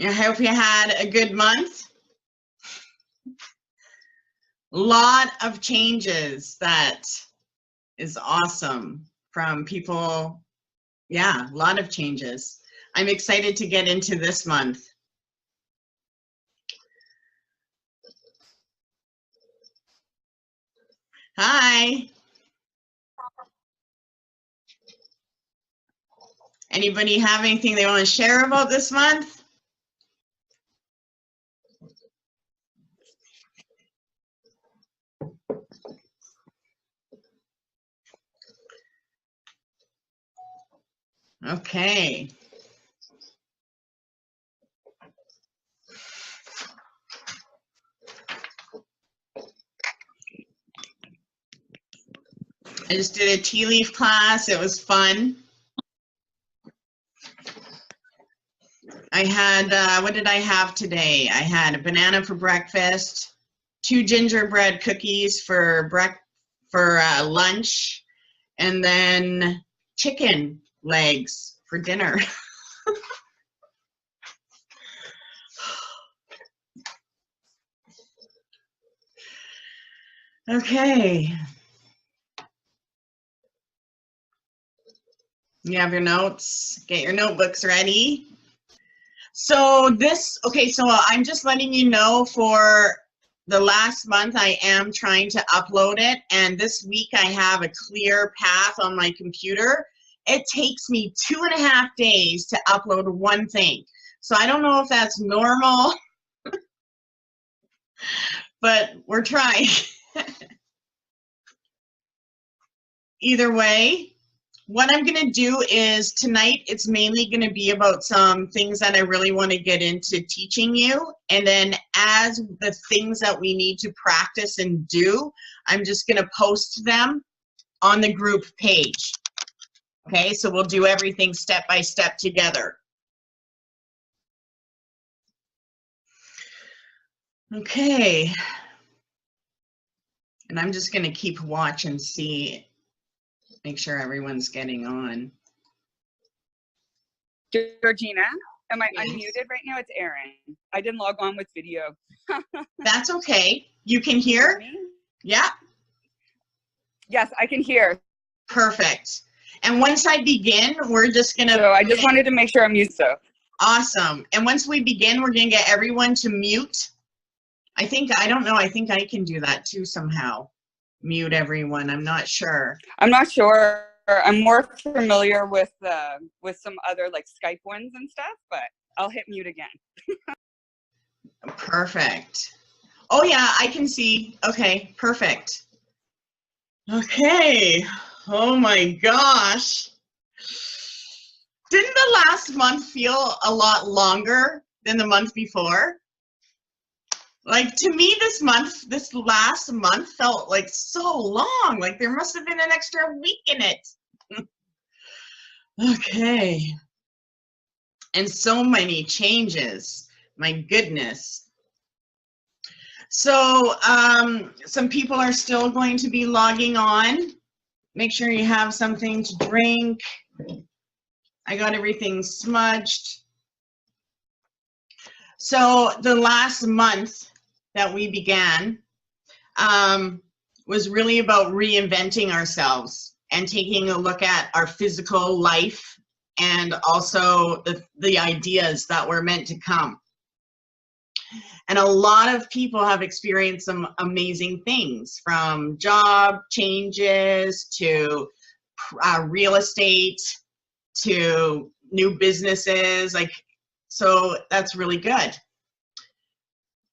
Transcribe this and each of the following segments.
I hope you had a good month. Lot of changes. That is awesome from people. Yeah, a lot of changes. I'm excited to get into this month. Hi. Anybody have anything they want to share about this month? Okay. I just did a tea leaf class. It was fun. I had, what did I have today? I had a banana for breakfast, 2 gingerbread cookies for lunch, and then chicken legs for dinner. Okay. You have your notes. Get your notebooks ready. So so I'm just letting you know for the last month I am trying to upload it, and this week I have a clear path on my computer. It takes me 2.5 days to upload one thing. So I don't know if that's normal, but we're trying. Either way, what I'm going to do is tonight, it's mainly going to be about some things that I really want to get into teaching you. And then as the things that we need to practice and do, I'm just going to post them on the group page. Okay, so we'll do everything step by step together. Okay. And I'm just going to keep watch and see, make sure everyone's getting on. Georgina, am I Yes. unmuted right now? It's Erin. I didn't log on with video. That's okay. You can hear? Me? Yeah. Yes, I can hear. Perfect. And once I begin, we're just going to... So I just wanted to make sure I'm mute. So. Awesome. And once we begin, we're going to get everyone to mute. I think I can do that too somehow. Mute everyone. I'm not sure. I'm not sure. I'm more familiar with some other like Skype ones and stuff, but I'll hit mute again. Perfect. Oh yeah, I can see. Okay, perfect. Okay. Oh my gosh. Didn't the last month feel a lot longer than the month before? Like, to me, this last month felt like so long. Like there must have been an extra week in it. Okay. And so many changes. My goodness. So some people are still going to be logging on. Make sure you have something to drink. I got everything smudged. So the last month that we began was really about reinventing ourselves and taking a look at our physical life and also the ideas that were meant to come. And a lot of people have experienced some amazing things, from job changes to real estate to new businesses. So that's really good.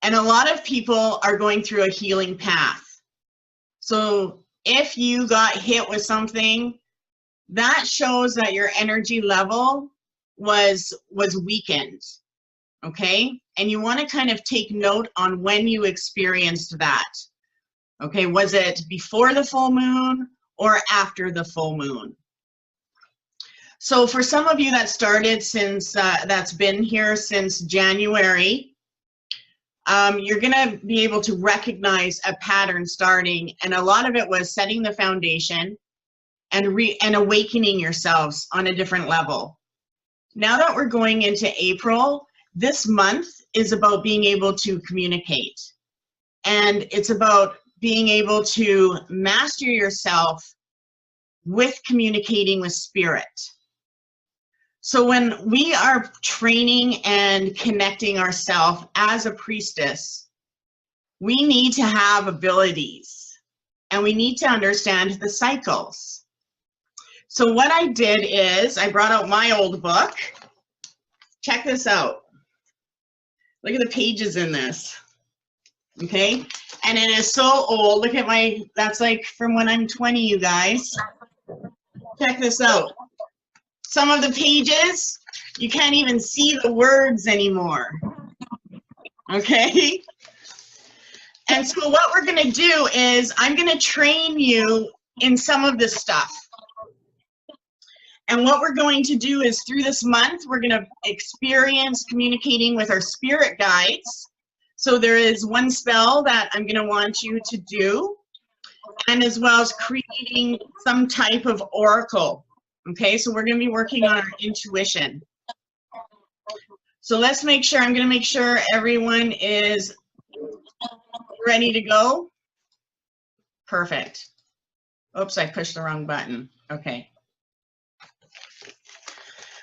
And a lot of people are going through a healing path. So if you got hit with something, that shows that your energy level was weakened, okay? And you want to kind of take note on when you experienced that. Okay, was it before the full moon or after the full moon? So for some of you that started since, that's been here since January, you're gonna be able to recognize a pattern starting, and a lot of it was setting the foundation and awakening yourselves on a different level. Now that we're going into April, this month is about being able to communicate. And it's about being able to master yourself with communicating with spirit. So when we are training and connecting ourselves as a priestess, we need to have abilities and we need to understand the cycles. So what I did is I brought out my old book. Check this out. Look at the pages in this. Okay, and it is so old. Look at my, that's like from when I'm 20, you guys. Check this out. Some of the pages, you can't even see the words anymore. Okay? And so what we're going to do is I'm going to train you in some of this stuff. And what we're going to do is through this month, we're going to experience communicating with our spirit guides. So there is one spell that I'm going to want you to do, and as well as creating some type of oracle. Okay, so we're going to be working on our intuition. So let's make sure, I'm going to make sure everyone is ready to go. Perfect. Oops, I pushed the wrong button. Okay.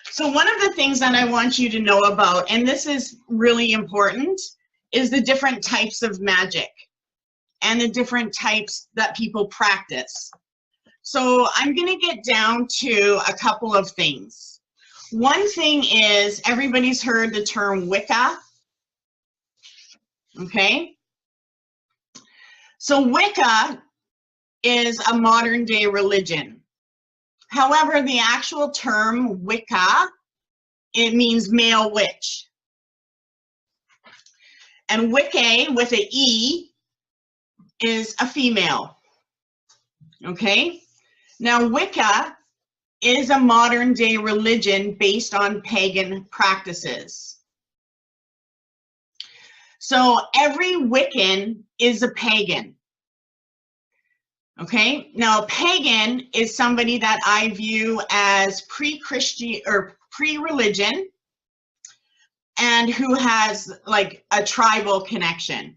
So one of the things that I want you to know about, and this is really important, is the different types of magic and the different types that people practice. So I'm going to get down to a couple of things. One thing is everybody's heard the term Wicca. Okay. So Wicca is a modern day religion. However, the actual term Wicca, it means male witch. And Wicca with an E is a female. Okay? Now, Wicca is a modern day religion based on pagan practices. So every Wiccan is a pagan. Okay? Now, pagan is somebody that I view as pre-Christian or pre-religion, and who has like a tribal connection.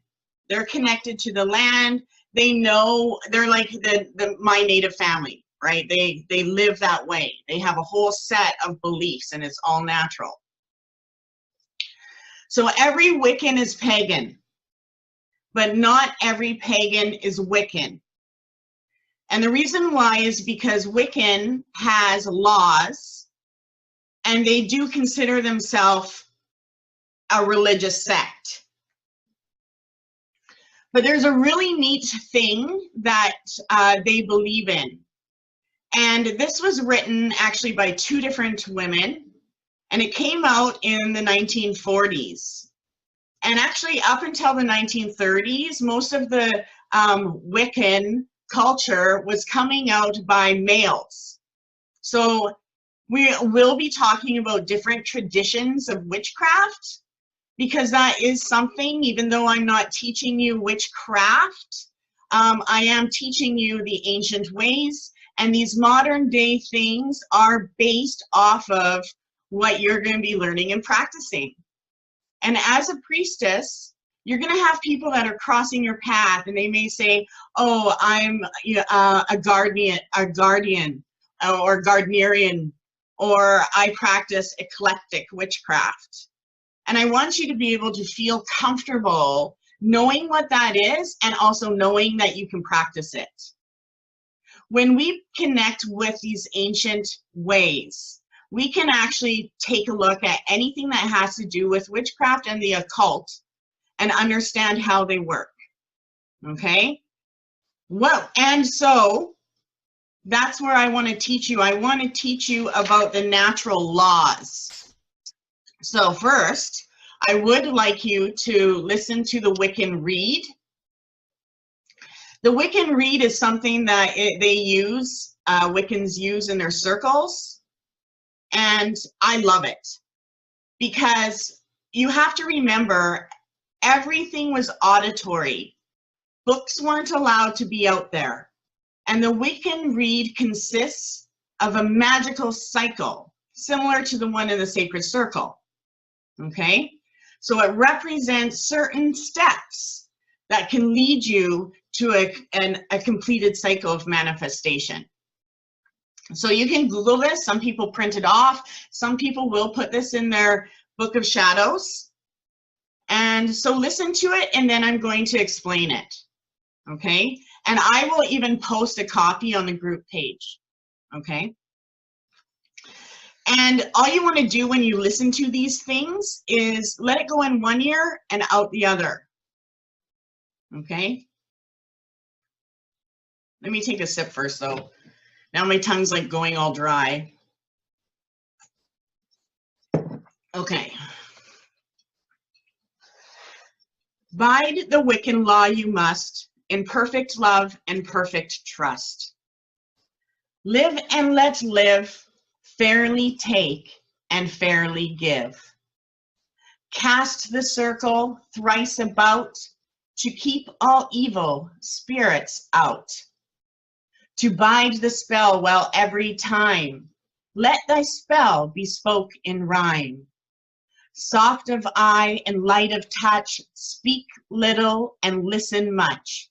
They're connected to the land. They know, they're like my native family, right? They live that way. They have a whole set of beliefs and it's all natural. So every Wiccan is pagan, but not every pagan is Wiccan. And the reason why is because Wiccan has laws and they do consider themselves a religious sect. But there's a really neat thing that they believe in. And this was written actually by two different women, and it came out in the 1940s. And actually up until the 1930s, most of the Wiccan culture was coming out by males. So we will be talking about different traditions of witchcraft, because that is something, even though I'm not teaching you witchcraft, I am teaching you the ancient ways, and these modern day things are based off of what you're going to be learning and practicing. And as a priestess, you're going to have people that are crossing your path, and they may say, oh, I'm a guardian or Gardnerian, or I practice eclectic witchcraft. And I want you to be able to feel comfortable knowing what that is and also knowing that you can practice it. When we connect with these ancient ways, we can actually take a look at anything that has to do with witchcraft and the occult and understand how they work. Okay? Well, and so that's where I want to teach you. I want to teach you about the natural laws. So first, I would like you to listen to the Wiccan Read. The Wiccan Read is something that they use, Wiccans use in their circles, and I love it because you have to remember everything was auditory. Books weren't allowed to be out there, and the Wiccan Read consists of a magical cycle similar to the one in the sacred circle. Okay, So it represents certain steps that can lead you to a completed cycle of manifestation. So you can Google this. Some people print it off. Some people will put this in their book of shadows. And so listen to it, and then I'm going to explain it. Okay? And I will even post a copy on the group page. Okay? And all you want to do when you listen to these things is let it go in one ear and out the other. Okay? Let me take a sip first, though. Now my tongue's like going all dry. Okay. Bide the Wiccan law you must, in perfect love and perfect trust. Live and let live, fairly take and fairly give. Cast the circle thrice about, to keep all evil spirits out. To bide the spell while every time, let thy spell be spoke in rhyme. Soft of eye and light of touch, speak little and listen much.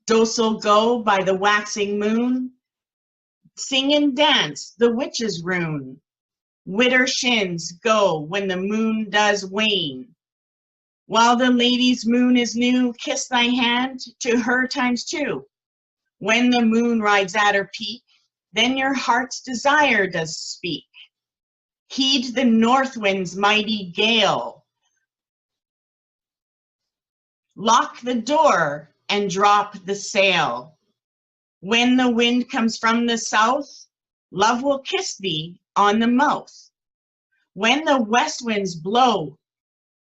Docile go by the waxing moon, sing and dance the witch's rune. Witter shins go when the moon does wane. While the lady's moon is new, kiss thy hand to her times two. When the moon rides at her peak, then your heart's desire does speak. Heed the north wind's mighty gale. Lock the door and drop the sail. When the wind comes from the south, love will kiss thee on the mouth. When the west winds blow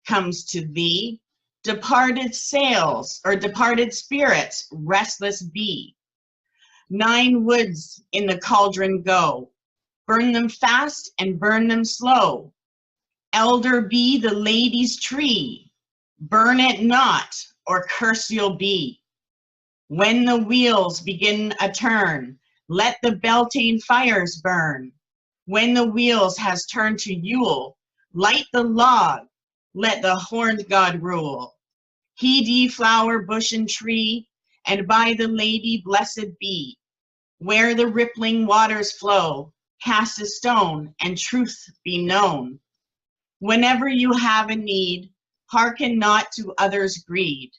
comes to thee, departed sails or departed spirits restless be. 9 woods in the cauldron go, burn them fast and burn them slow. Elder be the lady's tree, burn it not or curse you'll be. When the wheels begin a turn, let the Beltane fires burn. When the wheels has turned to Yule, light the log, let the horned god rule. Heed ye flower, bush, and tree, and by the lady blessed be. Where the rippling waters flow, cast a stone, and truth be known. Whenever you have a need, hearken not to others' greed.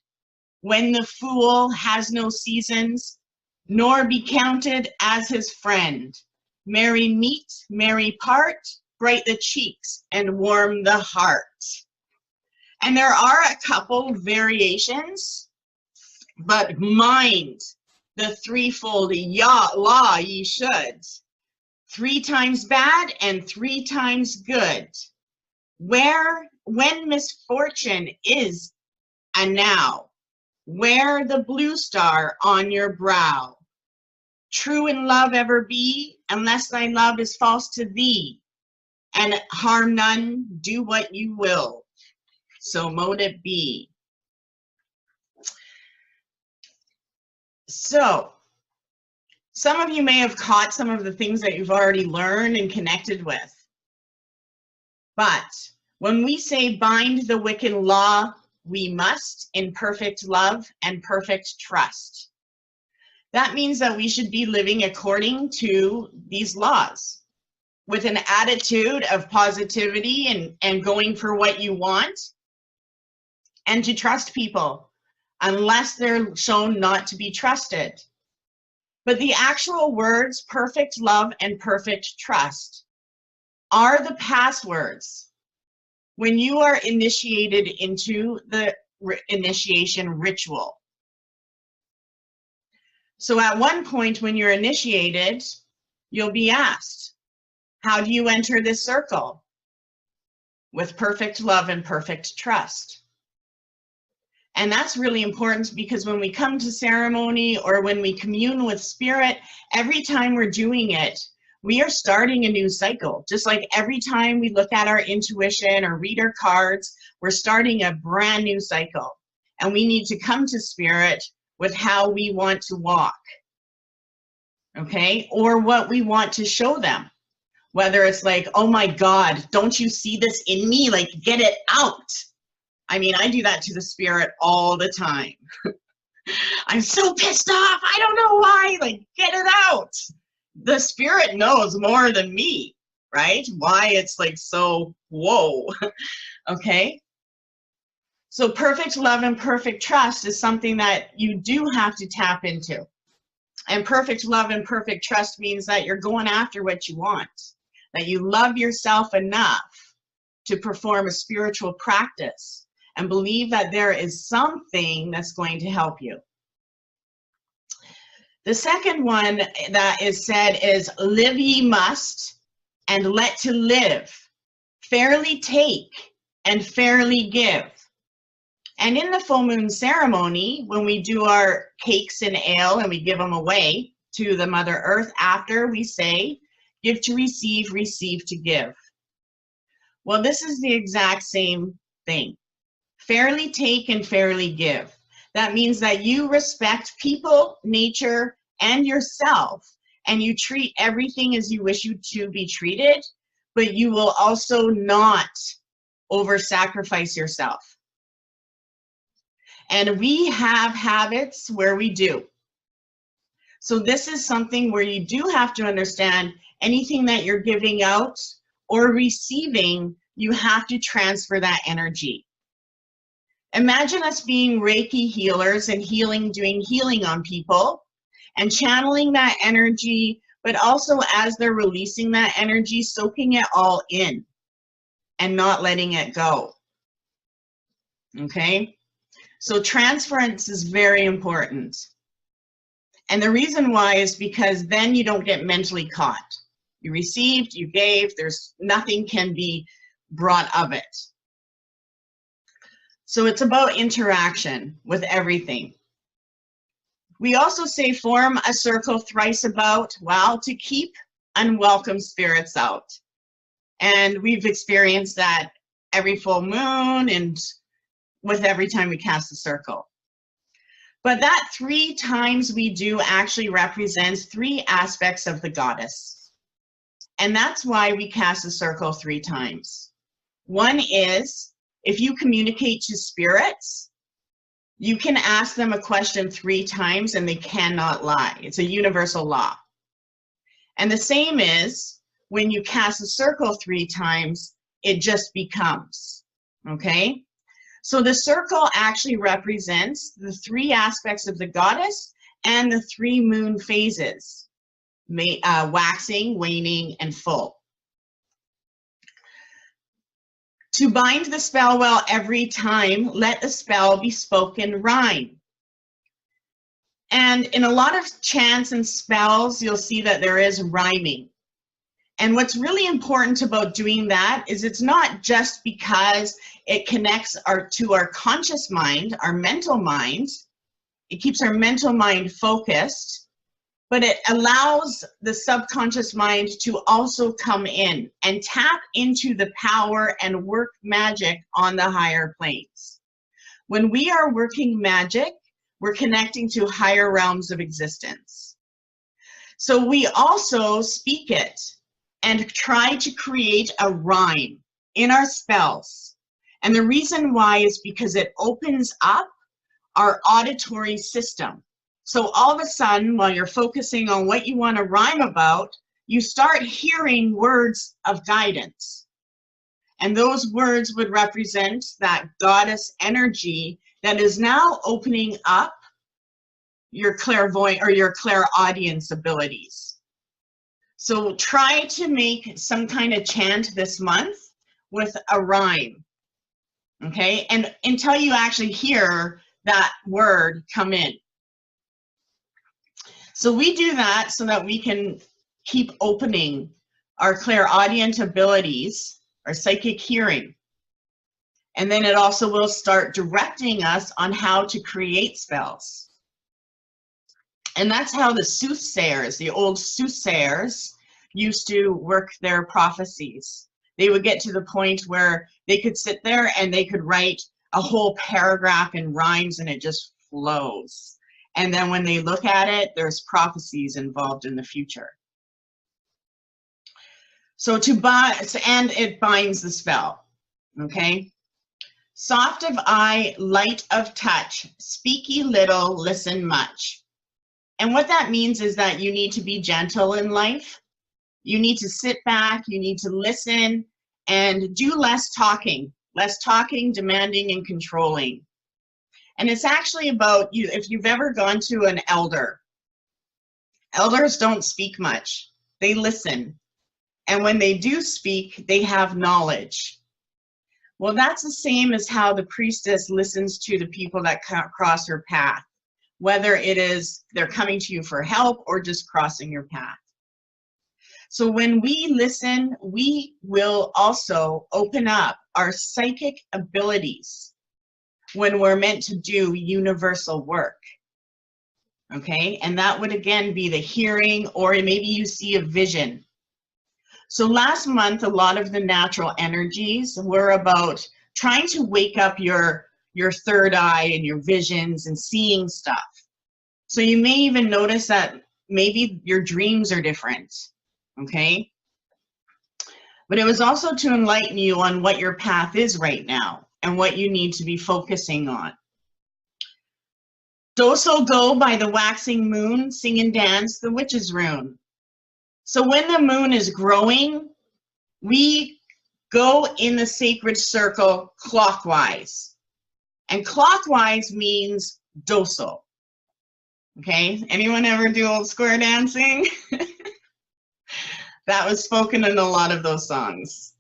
When the fool has no seasons, nor be counted as his friend. Merry meet, merry part, bright the cheeks, and warm the heart. And there are a couple variations, but mind the threefold law ye should. 3 times bad and 3 times good. When misfortune is a now, wear the blue star on your brow. True in love ever be, unless thy love is false to thee. And harm none, do what you will. So mote it be. So, some of you may have caught some of the things that you've already learned and connected with. But when we say bind the Wiccan law, we must in perfect love and perfect trust. That means that we should be living according to these laws with an attitude of positivity and going for what you want, and to trust people unless they're shown not to be trusted. But the actual words perfect love and perfect trust are the passwords when you are initiated into the initiation ritual. So at one point when you're initiated, you'll be asked, how do you enter this circle? With perfect love and perfect trust. And that's really important because when we come to ceremony or when we commune with spirit, every time we're doing it, we are starting a new cycle. Just like every time we look at our intuition or read our cards, we're starting a brand new cycle. And we need to come to spirit with how we want to walk, okay? Or what we want to show them. Whether it's like, oh my God, don't you see this in me? Like, get it out. I mean, I do that to the spirit all the time. I'm so pissed off. I don't know why. Like, get it out. The spirit knows more than me, right? Why it's like so, whoa. Okay. So perfect love and perfect trust is something that you do have to tap into. And perfect love and perfect trust means that you're going after what you want, that you love yourself enough to perform a spiritual practice and believe that there is something that's going to help you. The second one that is said is, live ye must, and let to live, fairly take, and fairly give. And in the full moon ceremony, when we do our cakes and ale and we give them away to the Mother Earth, after we say, give to receive, receive to give. Well, this is the exact same thing. Fairly take and fairly give. That means that you respect people, nature, and yourself, and you treat everything as you wish you to be treated, but you will also not over-sacrifice yourself. And we have habits where we do. So this is something where you do have to understand anything that you're giving out or receiving, you have to transfer that energy. Imagine us being Reiki healers and doing healing on people and channeling that energy, but also as they're releasing that energy, soaking it all in and not letting it go. Okay? So transference is very important. And the reason why is because then you don't get mentally caught. You received, you gave, there's nothing can be brought of it. So it's about interaction with everything. We also say form a circle thrice about, well, to keep unwelcome spirits out. And we've experienced that every full moon and with every time we cast a circle. But that 3 times we do actually represents 3 aspects of the goddess. And that's why we cast a circle 3 times. One is, if you communicate to spirits, you can ask them a question 3 times and they cannot lie. It's a universal law. And the same is, when you cast a circle 3 times, it just becomes, okay? So the circle actually represents the 3 aspects of the goddess and the 3 moon phases, waxing, waning, and full. To bind the spell well every time, let the spell be spoken rhyme. And in a lot of chants and spells, you'll see that there is rhyming. And what's really important about doing that is it's not just because it connects to our conscious mind, our mental mind. It keeps our mental mind focused, but it allows the subconscious mind to also come in and tap into the power and work magic on the higher planes. When we are working magic, we're connecting to higher realms of existence. So we also speak it and try to create a rhyme in our spells. And the reason why is because it opens up our auditory system. So all of a sudden, while you're focusing on what you want to rhyme about, you start hearing words of guidance. And those words would represent that goddess energy that is now opening up your clairvoyant or your clairaudience abilities. So try to make some kind of chant this month with a rhyme, okay? And until you actually hear that word come in. So we do that so that we can keep opening our clairaudient abilities, our psychic hearing. And then it also will start directing us on how to create spells. And that's how the soothsayers, the old soothsayers, used to work their prophecies. They would get to the point where they could sit there and they could write a whole paragraph in rhymes and it just flows. And then when they look at it, there's prophecies involved in the future. So and it binds the spell, okay? Soft of eye, light of touch, speaky little, listen much. And what that means is that you need to be gentle in life. You need to sit back, you need to listen, and do less talking, demanding, and controlling. And it's actually about you. If you've ever gone to an elder, elders don't speak much. They listen. And when they do speak, they have knowledge. Well, that's the same as how the priestess listens to the people that cross her path, whether it is they're coming to you for help or just crossing your path. So when we listen, we will also open up our psychic abilities when we're meant to do universal work. Okay, and that would again be the hearing, or maybe you see a vision. So last month, a lot of the natural energies were about trying to wake up your third eye and your visions and seeing stuff. So you may even notice that maybe your dreams are different, okay? But it was also to enlighten you on what your path is right now and what you need to be focusing on. Doso go by the waxing moon, sing and dance the witch's rune. So when the moon is growing, we go in the sacred circle clockwise. And clockwise means doso. Okay, anyone ever do old square dancing? That was spoken in a lot of those songs.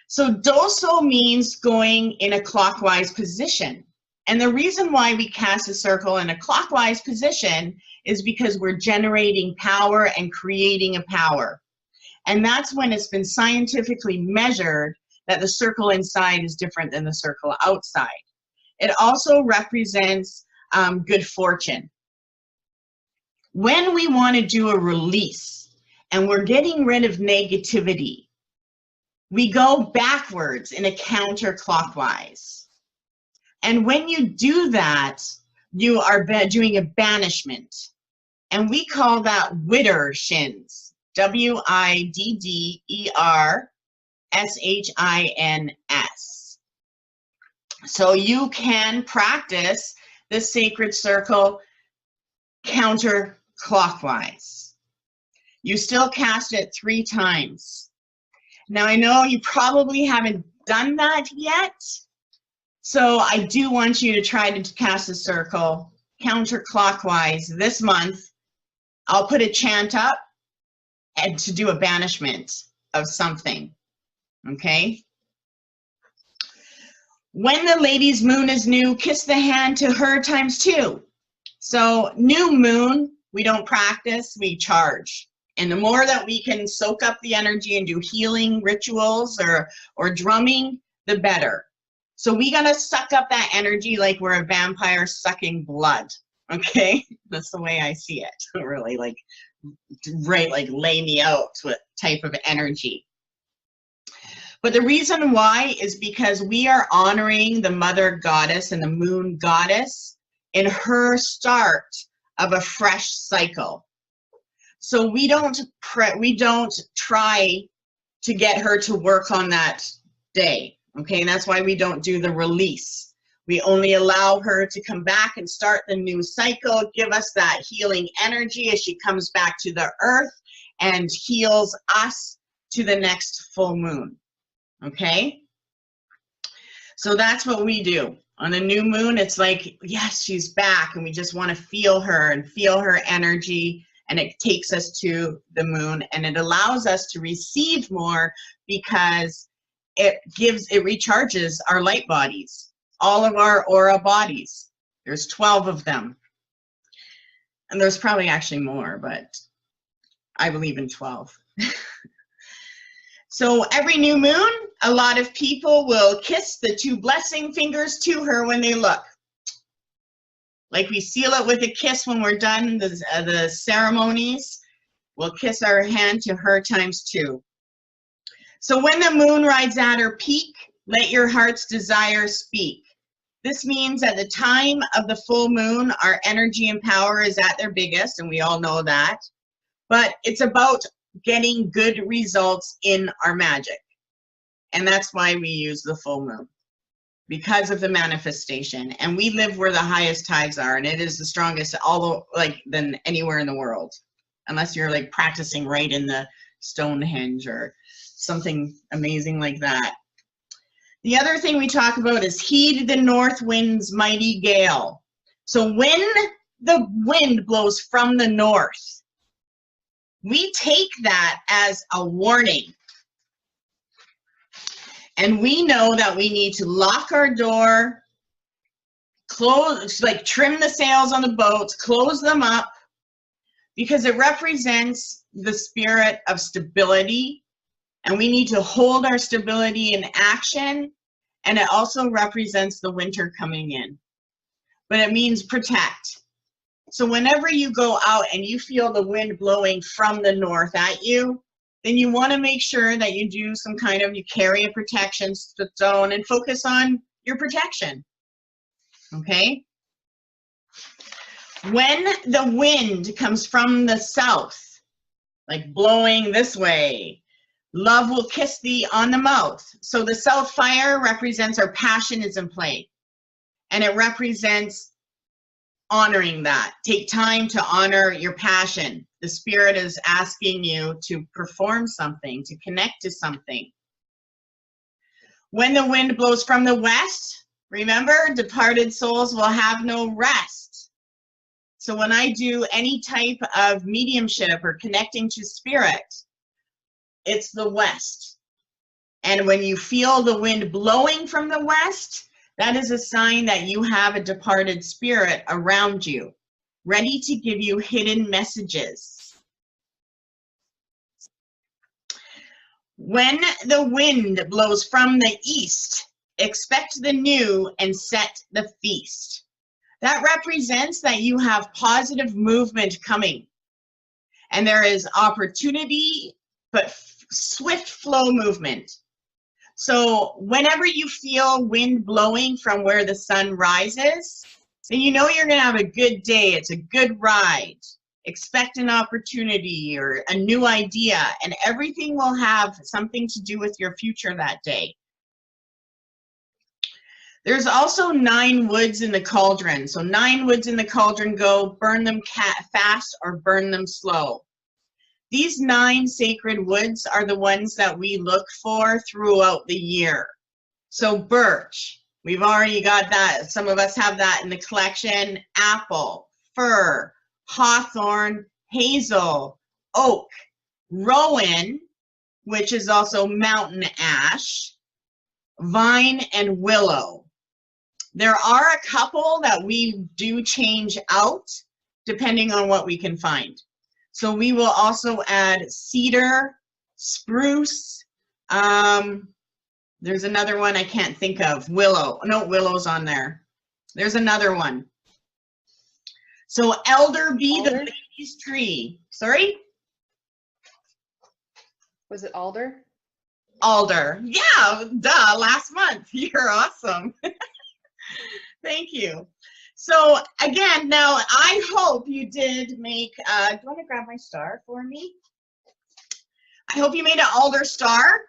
So doso means going in a clockwise position. And the reason why we cast a circle in a clockwise position is because we're generating power and creating a power. And that's when it's been scientifically measured that the circle inside is different than the circle outside. It also represents good fortune. When we want to do a release and we're getting rid of negativity, we go backwards in a counterclockwise. And when you do that, you are doing a banishment. And we call that widder shins. WIDDERSHINS. So you can practice the sacred circle counterclockwise. You still cast it 3 times. Now I know you probably haven't done that yet, so I do want you to try to cast a circle counterclockwise this month. I'll put a chant up and to do a banishment of something, okay? When the lady's moon is new, kiss the hand to her ×2. So new moon, we don't practice, we charge. And the more that we can soak up the energy and do healing rituals or drumming, the better. So we gotta suck up that energy like we're a vampire sucking blood, okay? That's the way I see it, really, like, right, like lay me out with type of energy. But the reason why is because we are honoring the mother goddess and the moon goddess in her start of a fresh cycle. So we don't try to get her to work on that day, okay? And that's why we don't do the release. We only allow her to come back and start the new cycle, give us that healing energy as she comes back to the earth and heals us to the next full moon, okay? So that's what we do. On a new moon, it's like, yes, she's back, and we just want to feel her and feel her energy, and it takes us to the moon, and it allows us to receive more because it recharges our light bodies, all of our aura bodies. There's 12 of them. And there's probably actually more, but I believe in 12. So every new moon, a lot of people will kiss the 2 blessing fingers to her when they look. Like we seal it with a kiss when we're done the ceremonies. We'll kiss our hand to her ×2. So when the moon rides at her peak, let your heart's desire speak. This means at the time of the full moon, our energy and power is at their biggest, and we all know that. But it's about getting good results in our magic. And that's why we use the full moon. because of the manifestation. And we live where the highest tides are, and it is the strongest than anywhere in the world, unless you're like practicing right in the Stonehenge or something amazing like that. The other thing we talk about is heed the north wind's mighty gale. So when the wind blows from the north, we take that as a warning. And we know that we need to lock our door, close, like trim the sails on the boats, close them up, because it represents the spirit of stability. And we need to hold our stability in action. And it also represents the winter coming in. But it means protect. So whenever you go out and you feel the wind blowing from the north at you, then you want to make sure that you do some kind of, you carry a protection zone and focus on your protection. Okay? When the wind comes from the south, like blowing this way, love will kiss thee on the mouth. So the south fire represents our passion is in play. And it represents honoring that. Take time to honor your passion. The spirit is asking you to perform something, to connect to something. When the wind blows from the west, remember, departed souls will have no rest. So when I do any type of mediumship or connecting to spirit, it's the west. And when you feel the wind blowing from the west, that is a sign that you have a departed spirit around you, ready to give you hidden messages. When the wind blows from the east, expect the new and set the feast. That represents that you have positive movement coming. And there is opportunity, but swift flow movement. So whenever you feel wind blowing from where the sun rises, then you know you're going to have a good day. It's a good ride. Expect an opportunity or a new idea, and everything will have something to do with your future that day. There's also 9 woods in the cauldron. So 9 woods in the cauldron go, burn them fast or burn them slow. These 9 sacred woods are the ones that we look for throughout the year. So birch, we've already got that. Some of us have that in the collection. Apple, fir, hawthorn, hazel, oak, rowan, which is also mountain ash, vine, and willow. There are a couple that we do change out depending on what we can find. So we will also add cedar, spruce. There's another one I can't think of. Willow. No, willow's on there. There's another one. So elder be the lady's tree. Sorry? Was it alder? Alder. Yeah, duh, last month. You're awesome. Thank you. So again, now I hope you did make, do you want to grab my star for me? I hope you made an alder star.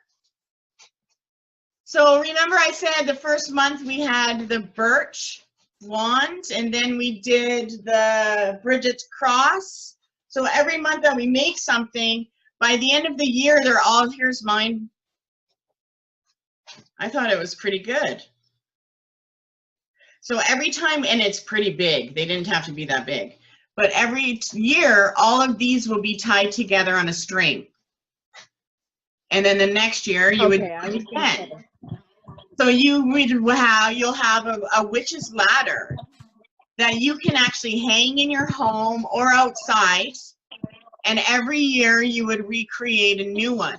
So remember I said the first month we had the birch wand, and then we did the Bridget's cross. So every month that we make something, by the end of the year, they're all, here's mine. I thought it was pretty good. So every time, and it's pretty big, they didn't have to be that big, but every year, all of these will be tied together on a string. And then the next year, you would do it again. So you'll have a witch's ladder that you can actually hang in your home or outside, and every year you would recreate a new one.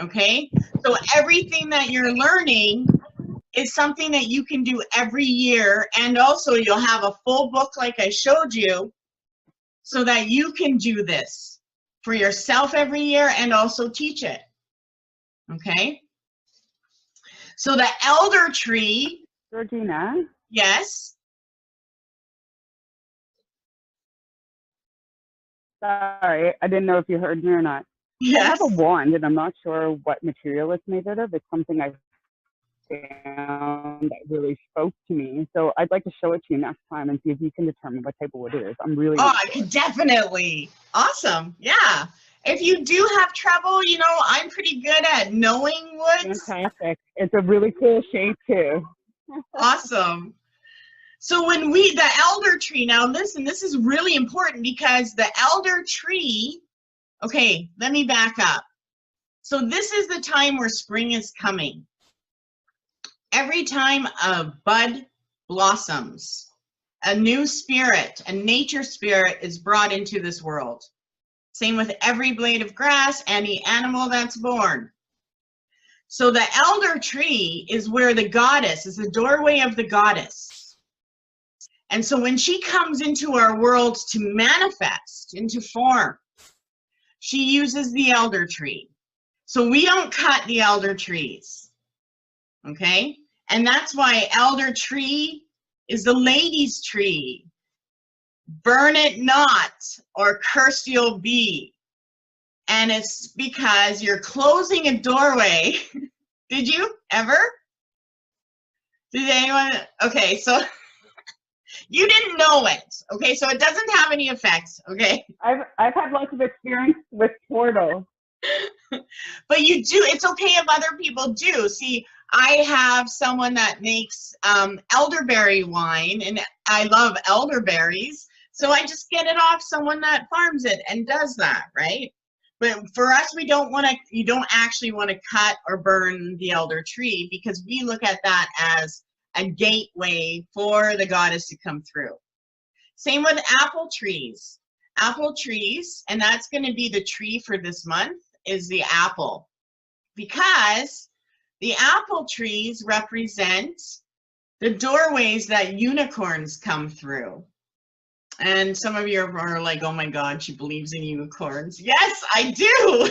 Okay? So everything that you're learning is something that you can do every year, and also you'll have a full book like I showed you so that you can do this for yourself every year and also teach it. Okay? So the elder tree. Georgina? Yes? Sorry, I didn't know if you heard me or not. Yes. I have a wand, and I'm not sure what material it's made out of. It's something I found that really spoke to me. So I'd like to show it to you next time and see if you can determine what type of wood it is. I'm really Oh, I could definitely. Awesome. Yeah. If you do have trouble, you know, I'm pretty good at knowing woods. fantastic. It's a really cool shape too. Awesome. So when the elder tree, now listen, this is really important because the elder tree, okay, let me back up. So this is the time where spring is coming. Every time a bud blossoms, a new spirit, a nature spirit is brought into this world. Same with every blade of grass, any animal that's born. So the elder tree is where the goddess is, the doorway of the goddess. And so when she comes into our world to manifest into form, she uses the elder tree. So we don't cut the elder trees, okay? And that's why elder tree is the lady's tree. Burn it not, or cursed you'll be. And it's because you're closing a doorway. Did you ever? Did anyone? Okay, so you didn't know it. Okay, so it doesn't have any effects. Okay. I've had lots of experience with portals. But you do. It's okay if other people do. See, I have someone that makes elderberry wine, and I love elderberries. So I just get it off someone that farms it and does that, right? But for us, we don't want to, you don't actually want to cut or burn the elder tree because we look at that as a gateway for the goddess to come through. Same with apple trees. Apple trees, and that's going to be the tree for this month, is the apple. Because the apple trees represent the doorways that unicorns come through. And some of you are like, oh my God, she believes in unicorns. Yes, I do.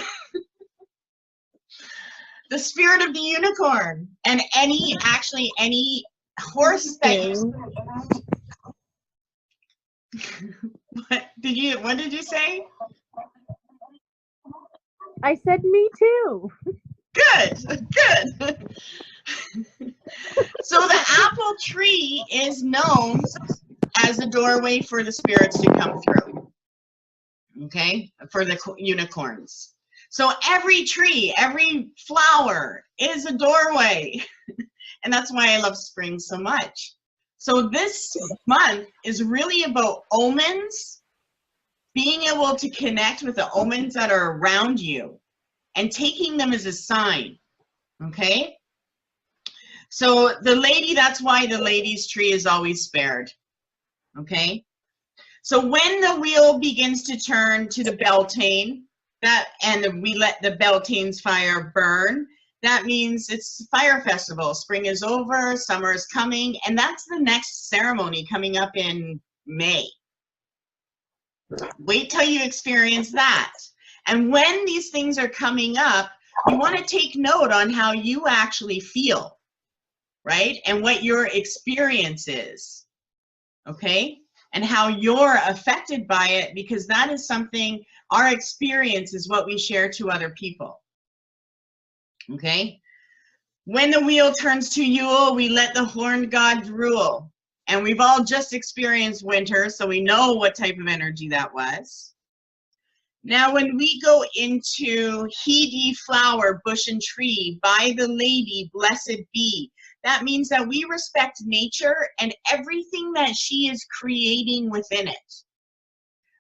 The spirit of the unicorn. And any horse that you... What did you say? I said me too. Good, good. So the apple tree is known as a doorway for the spirits to come through, okay, for the unicorns. So every tree, every flower is a doorway, and that's why I love spring so much. So this month is really about omens, being able to connect with the omens that are around you and taking them as a sign, okay? So the lady, that's why the lady's tree is always spared. Okay, so when the wheel begins to turn to the Beltane, we let the Beltane's fire burn, that means it's fire festival. Spring is over, summer is coming, and that's the next ceremony coming up in May. Wait till you experience that. And when these things are coming up, you want to take note on how you actually feel, right? And what your experience is. Okay, and how you're affected by it, because that is something, our experience is what we share to other people. Okay, when the wheel turns to Yule, we let the horned gods rule. And we've all just experienced winter, so we know what type of energy that was. Now, when we go into heed ye flower, bush and tree, by the lady blessed be, that means that we respect nature and everything that she is creating within it.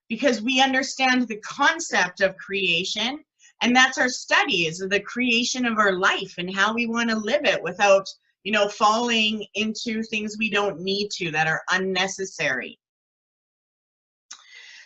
Because we understand the concept of creation, and that's our study, is the creation of our life and how we want to live it without, you know, falling into things we don't need to, that are unnecessary.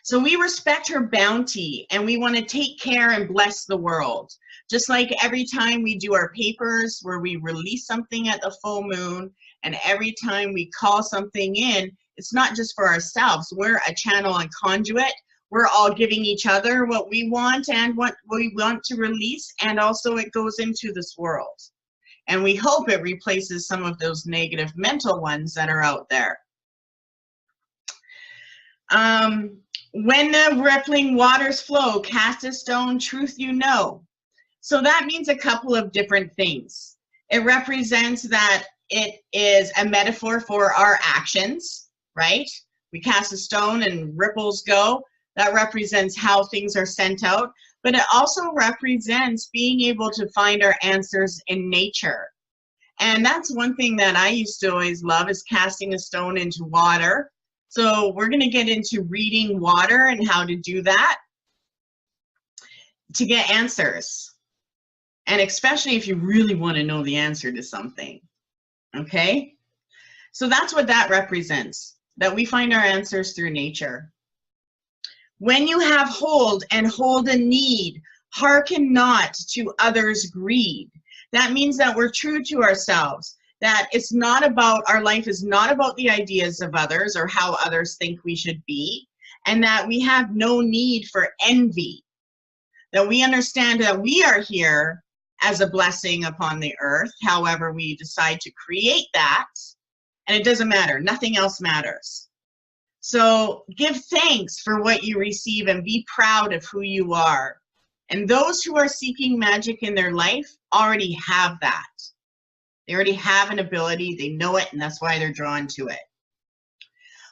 So we respect her bounty, and we want to take care and bless the world. Just like every time we do our papers where we release something at the full moon, and every time we call something in, it's not just for ourselves. We're a channel and conduit. We're all giving each other what we want and what we want to release, and also it goes into this world. And we hope it replaces some of those negative mental ones that are out there. When the rippling waters flow, cast a stone, truth you know. So that means a couple of different things. It represents that it is a metaphor for our actions, right? We cast a stone and ripples go. That represents how things are sent out. But it also represents being able to find our answers in nature. And that's one thing that I used to always love, is casting a stone into water. So we're going to get into reading water and how to do that to get answers. And especially if you really want to know the answer to something. Okay? So that's what that represents, that we find our answers through nature. When you have hold and hold a need, hearken not to others' greed. That means that we're true to ourselves, that it's not about, our life is not about the ideas of others or how others think we should be, and that we have no need for envy. That we understand that we are here as a blessing upon the earth, however we decide to create that, and it doesn't matter, nothing else matters. So give thanks for what you receive and be proud of who you are. And those who are seeking magic in their life already have that. They already have an ability, they know it, and that's why they're drawn to it.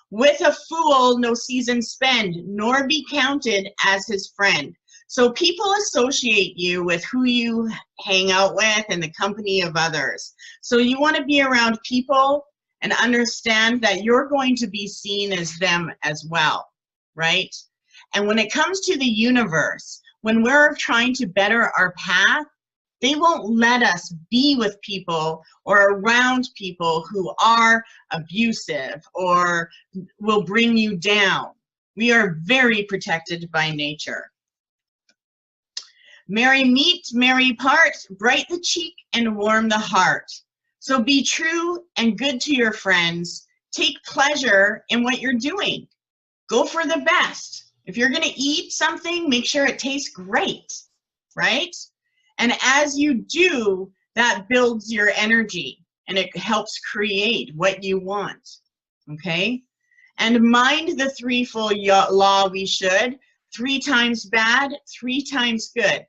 With a fool no season spend, nor be counted as his friend. So people associate you with who you hang out with and the company of others. So you want to be around people and understand that you're going to be seen as them as well, right? And when it comes to the universe, when we're trying to better our path, they won't let us be with people or around people who are abusive or will bring you down. We are very protected by nature. Merry meet, merry part, bright the cheek and warm the heart. So be true and good to your friends. Take pleasure in what you're doing. Go for the best. If you're going to eat something, make sure it tastes great, right? And as you do, that builds your energy and it helps create what you want, okay? And mind the threefold law we should. 3 times bad, 3 times good.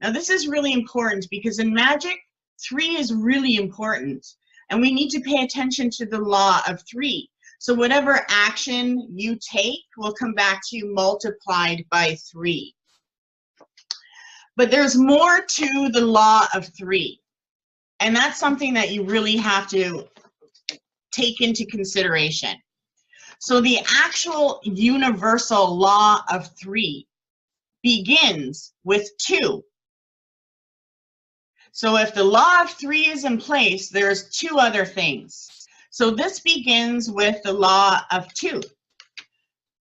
Now this is really important because in magic, 3 is really important. And we need to pay attention to the law of 3. So whatever action you take will come back to you multiplied by 3. But there's more to the law of 3. And that's something that you really have to take into consideration. So the actual universal law of 3 begins with 2. So if the law of 3 is in place, there's 2 other things. So this begins with the law of 2.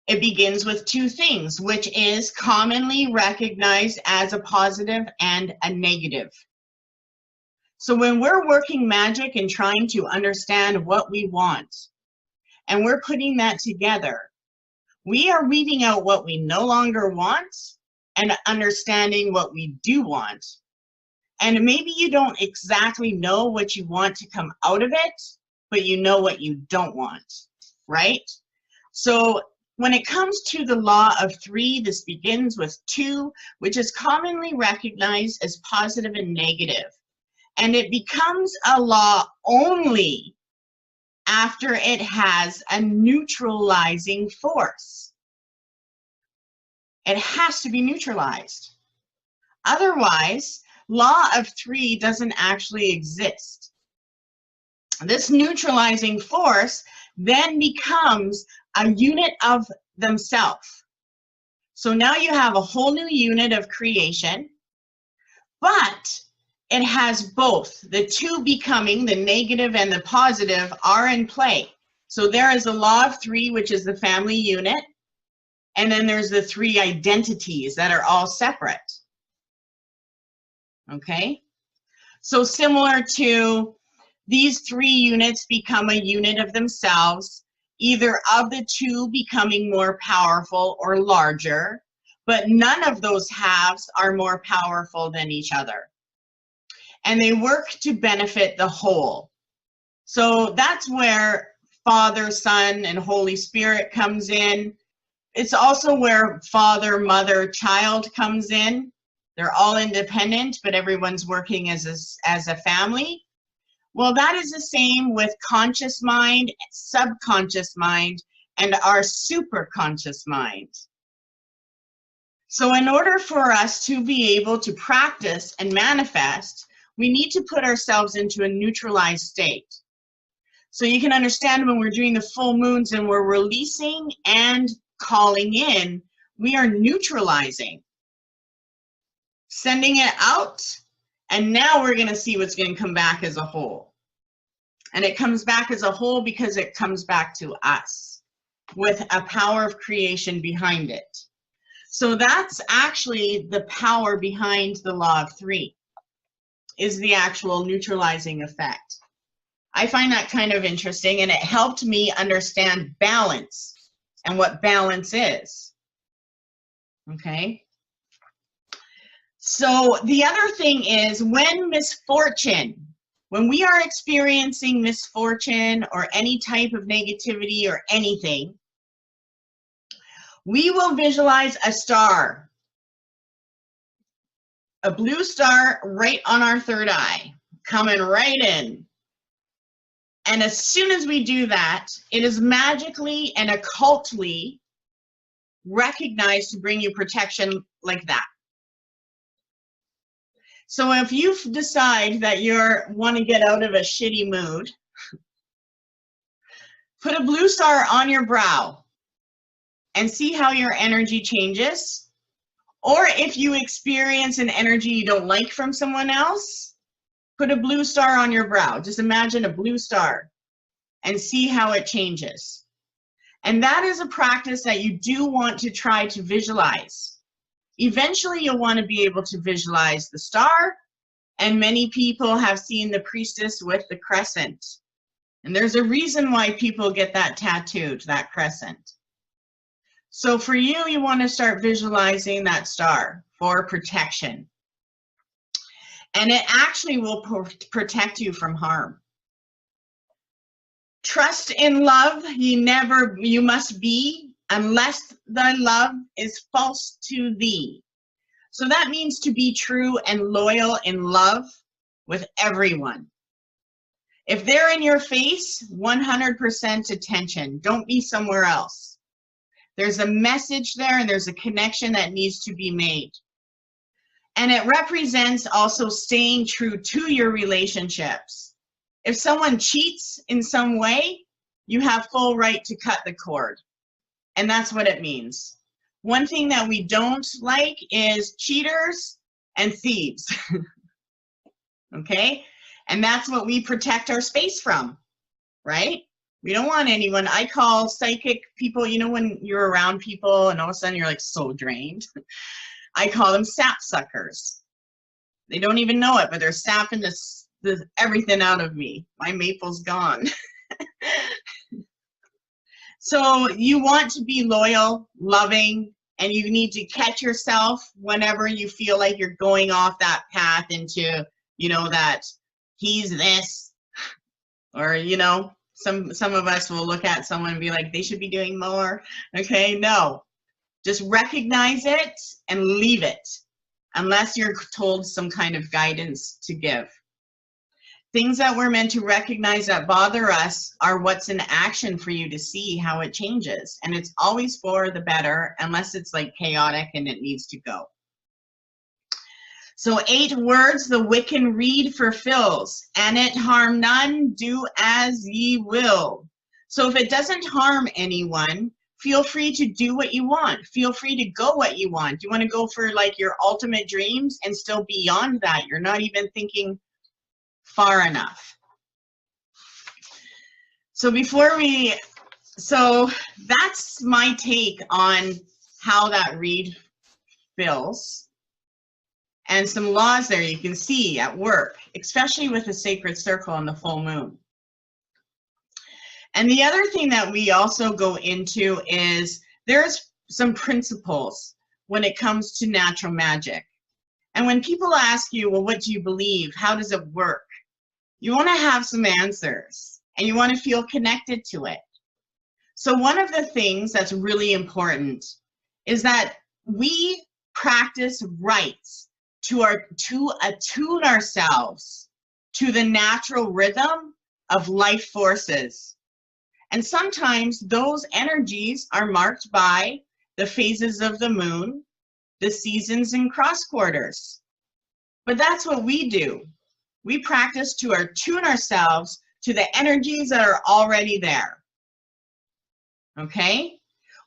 It begins with 2 things, which is commonly recognized as a positive and a negative. So when we're working magic and trying to understand what we want, and we're putting that together, we are weeding out what we no longer want and understanding what we do want. And maybe you don't exactly know what you want to come out of it, but you know what you don't want, right? So when it comes to the law of 3, this begins with 2, which is commonly recognized as positive and negative. And it becomes a law only after it has a neutralizing force. It has to be neutralized. Otherwise, law of 3 doesn't actually exist. This neutralizing force then becomes a unit of themselves. So now you have a whole new unit of creation, but it has both. The 2 becoming, the negative and the positive, are in play. So there is a law of 3, which is the family unit, and then there's the 3 identities that are all separate. Okay? So similar to these 3 units become a unit of themselves, either of the 2 becoming more powerful or larger, but none of those halves are more powerful than each other. And they work to benefit the whole. So that's where Father, Son, and Holy Spirit comes in. It's also where Father, Mother, Child comes in. They're all independent, but everyone's working as a family. Well, that is the same with conscious mind, subconscious mind, and our superconscious mind. So in order for us to be able to practice and manifest, we need to put ourselves into a neutralized state. So you can understand when we're doing the full moons and we're releasing and calling in, we are neutralizing, sending it out, and now we're going to see what's going to come back as a whole. And it comes back as a whole because it comes back to us with a power of creation behind it. So that's actually the power behind the law of three, is the actual neutralizing effect. I find that kind of interesting, and it helped me understand balance and what balance is. Okay? So the other thing is when we are experiencing misfortune or any type of negativity or anything, we will visualize a star, a blue star right on our third eye, coming right in. And as soon as we do that, it is magically and occultly recognized to bring you protection like that. So if you decide that you want to get out of a shitty mood, put a blue star on your brow and see how your energy changes. Or if you experience an energy you don't like from someone else, put a blue star on your brow. Just imagine a blue star and see how it changes. And that is a practice that you do want to try to visualize. Eventually, you'll want to be able to visualize the star, and many people have seen the priestess with the crescent. And there's a reason why people get that tattooed, that crescent. So for you, you want to start visualizing that star for protection. And it actually will protect you from harm. Trust in love, you must be, unless thy love is false to thee. So that means to be true and loyal in love with everyone. If they're in your face, 100% attention. Don't be somewhere else. There's a message there and there's a connection that needs to be made. And it represents also staying true to your relationships. If someone cheats in some way, you have full right to cut the cord. And that's what it means. One thing that we don't like is cheaters and thieves. Okay? And that's what we protect our space from, right? We don't want anyone. I call psychic people, you know, when you're around people and all of a sudden you're like so drained. I call them sap suckers. They don't even know it, but they're sapping everything out of me. My maple's gone. So you want to be loyal, loving, and you need to catch yourself whenever you feel like you're going off that path into, you know, that he's this, or, you know, some of us will look at someone and be like, they should be doing more. Okay, no. Just recognize it and leave it, unless you're told some kind of guidance to give. Things that we're meant to recognize that bother us are what's in action for you to see how it changes. And it's always for the better, unless it's like chaotic and it needs to go. So 8 words the Wiccan Rede fulfills, and it harm none, do as ye will. So if it doesn't harm anyone, feel free to do what you want. Feel free to go what you want. You want to go for like your ultimate dreams and still beyond that. You're not even thinking far enough. So so that's my take on how that read feels. And some laws there you can see at work, especially with the sacred circle and the full moon. And the other thing that we also go into is there's some principles when it comes to natural magic. And when people ask you, well, what do you believe? How does it work? You want to have some answers and you want to feel connected to it. So one of the things that's really important is that we practice rites to attune ourselves to the natural rhythm of life forces. And sometimes those energies are marked by the phases of the moon, the seasons and cross quarters. But that's what we do. We practice to attune ourselves to the energies that are already there. Okay?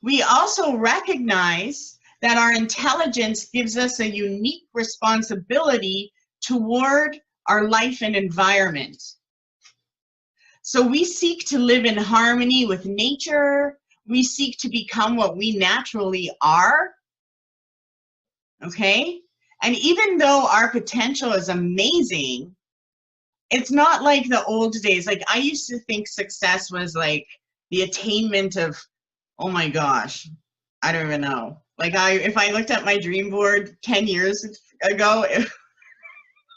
We also recognize that our intelligence gives us a unique responsibility toward our life and environment. So we seek to live in harmony with nature. We seek to become what we naturally are. Okay? And even though our potential is amazing, it's not like the old days. Like, I used to think success was like the attainment of, oh my gosh, I don't even know. Like, if I looked at my dream board 10 years ago,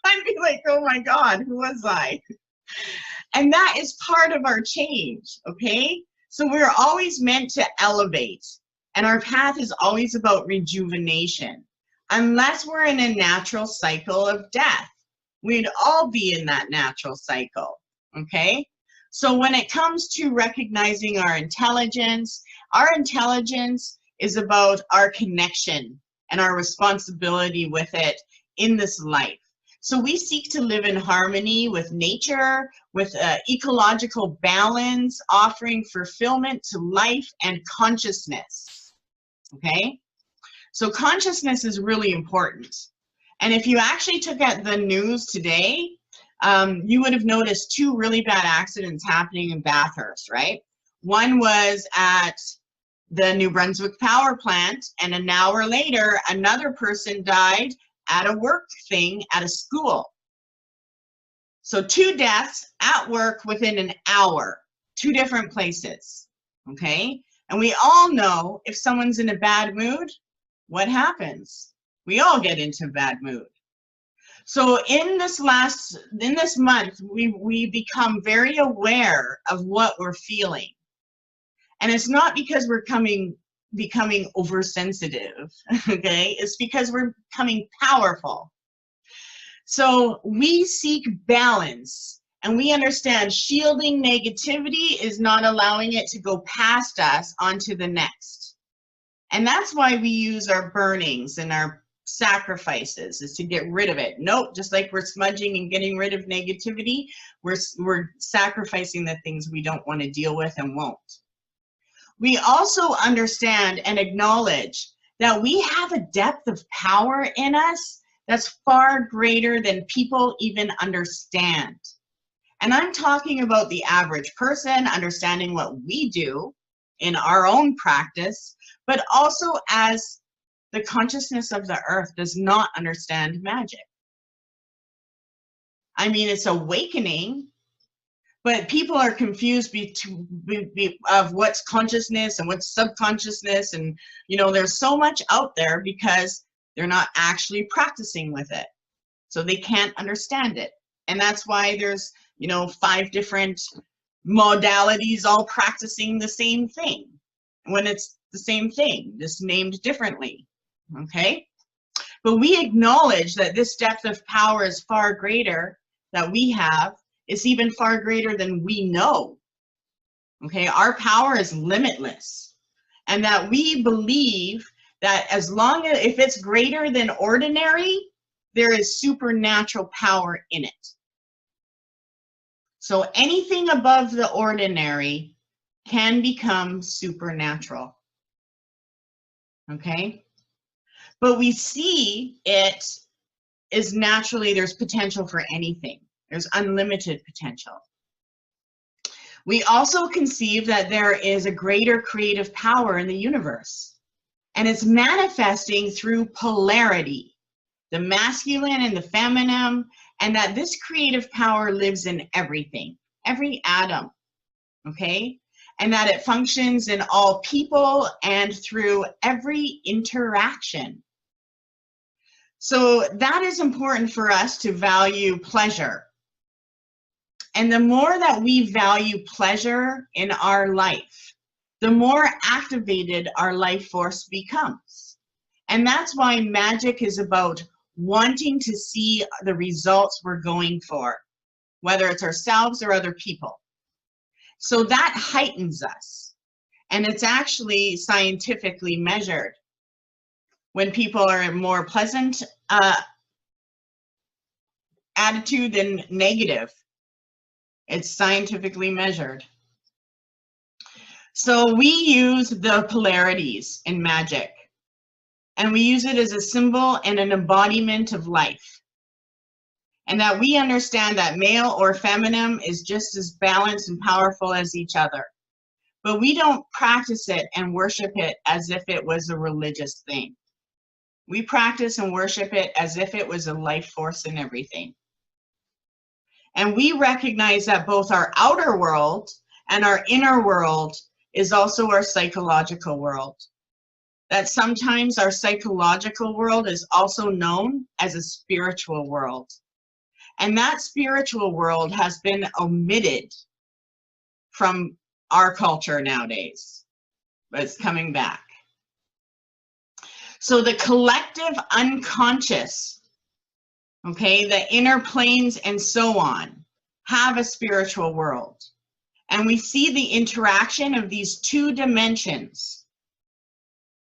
I'd be like, oh my God, who was I? And that is part of our change, okay? So we're always meant to elevate, and our path is always about rejuvenation. Unless we're in a natural cycle of death, we'd all be in that natural cycle, okay? So when it comes to recognizing our intelligence is about our connection and our responsibility with it in this life. So we seek to live in harmony with nature, with ecological balance, offering fulfillment to life and consciousness, okay? So consciousness is really important. And if you actually took out the news today, you would have noticed 2 really bad accidents happening in Bathurst, right? One was at the New Brunswick power plant, and an hour later, another person died at a work thing at a school. So 2 deaths at work within an hour, 2 different places, okay? And we all know if someone's in a bad mood, what happens? We all get into a bad mood. So in this month, we become very aware of what we're feeling. And it's not because we're becoming oversensitive, okay? It's because we're becoming powerful. So we seek balance, and we understand shielding negativity is not allowing it to go past us onto the next. And that's why we use our burnings and our sacrifices, is to get rid of it. Nope, just like we're smudging and getting rid of negativity, we're sacrificing the things we don't want to deal with and won't. We also understand and acknowledge that we have a depth of power in us that's far greater than people even understand. And I'm talking about the average person understanding what we do in our own practice, but also as the consciousness of the earth does not understand magic. I mean, it's awakening, but people are confused of what's consciousness and what's subconsciousness. And, you know, there's so much out there because they're not actually practicing with it. So they can't understand it. And that's why there's, you know, 5 different modalities all practicing the same thing when it's the same thing, just named differently. Okay? But we acknowledge that this depth of power is far greater that we have. It's even far greater than we know. Okay? Our power is limitless. And that we believe that as long as, if it's greater than ordinary, there is supernatural power in it. So anything above the ordinary can become supernatural. Okay? But we see it is naturally, there's potential for anything. There's unlimited potential. We also conceive that there is a greater creative power in the universe. And it's manifesting through polarity, the masculine and the feminine, and that this creative power lives in everything, every atom, okay? And that it functions in all people and through every interaction. So that is important for us to value pleasure. And the more that we value pleasure in our life, the more activated our life force becomes. And that's why magic is about wanting to see the results we're going for. whether it's ourselves or other people. So that heightens us. And it's actually scientifically measured. When people are in more pleasant attitude than negative, it's scientifically measured. So we use the polarities in magic, and we use it as a symbol and an embodiment of life. And that we understand that male or feminine is just as balanced and powerful as each other. But we don't practice it and worship it as if it was a religious thing. We practice and worship it as if it was a life force in everything. And we recognize that both our outer world and our inner world is also our psychological world. That sometimes our psychological world is also known as a spiritual world. And that spiritual world has been omitted from our culture nowadays, but it's coming back. So the collective unconscious, okay, the inner planes and so on, have a spiritual world. And we see the interaction of these two dimensions.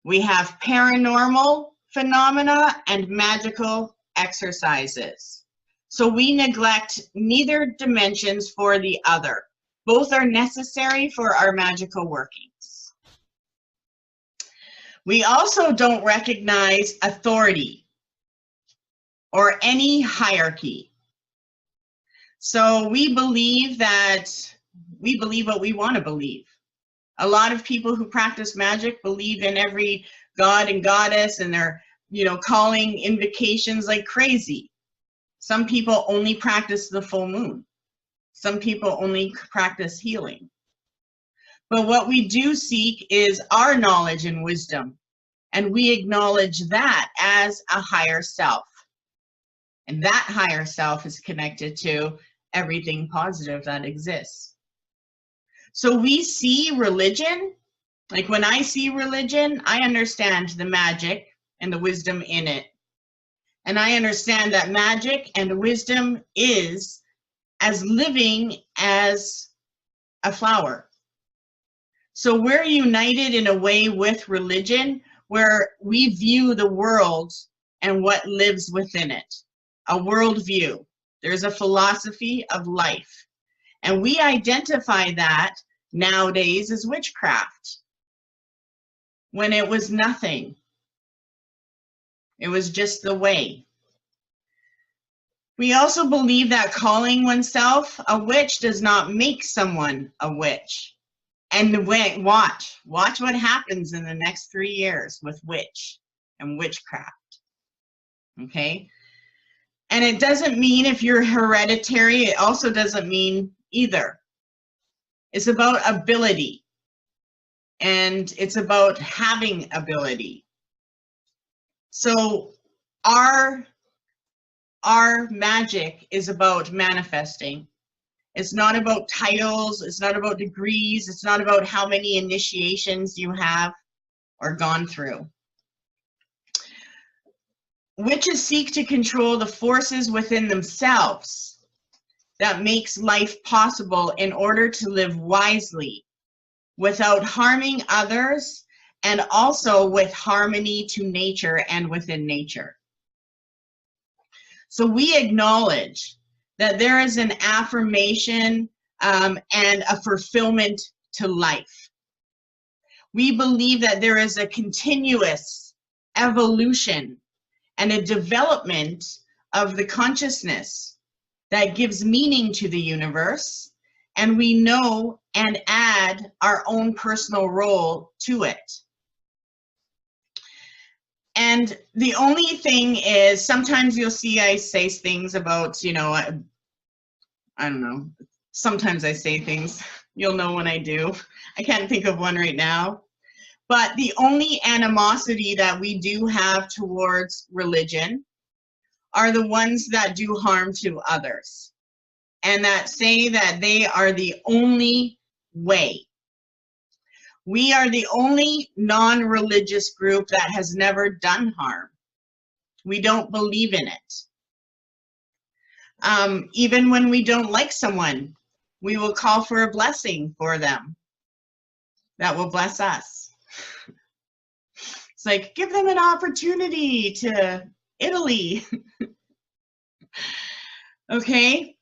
We have paranormal phenomena and magical exercises. So we neglect neither dimensions for the other. Both are necessary for our magical workings. We also don't recognize authority or any hierarchy. So we believe what we want to believe. A lot of people who practice magic believe in every god and goddess, and they're, calling invocations like crazy. Some people only practice the full moon. Some people only practice healing. But what we do seek is our knowledge and wisdom, and we acknowledge that as a higher self. And that higher self is connected to everything positive that exists. So we see religion, like when I see religion, I understand the magic and the wisdom in it. And I understand that magic and wisdom is as living as a flower. So we're united in a way with religion where we view the world and what lives within it, a worldview. There's a philosophy of life. And we identify that nowadays as witchcraft, when it was nothing. It was just the way. We also believe that calling oneself a witch does not make someone a witch. And watch what happens in the next 3 years with witch and witchcraft. Okay? And it doesn't mean if you're hereditary, it also doesn't mean either. It's about ability. And it's about having ability. So our magic is about manifesting. It's not about titles. It's not about degrees. It's not about how many initiations you have or gone through. Witches seek to control the forces within themselves that makes life possible in order to live wisely without harming others, and also with harmony to nature and within nature. So we acknowledge that there is an affirmation and a fulfillment to life. We believe that there is a continuous evolution and a development of the consciousness that gives meaning to the universe, and we know and add our own personal role to it. And the only thing is, sometimes you'll see I say things about, I don't know, sometimes I say things, you'll know when I do. I can't think of one right now. But the only animosity that we do have towards religion are the ones that do harm to others, and that say that they are the only way. We are the only non-religious group that has never done harm. We don't believe in it. Even when we don't like someone, we will call for a blessing for them that will bless us. It's like, give them an opportunity to Italy. Okay?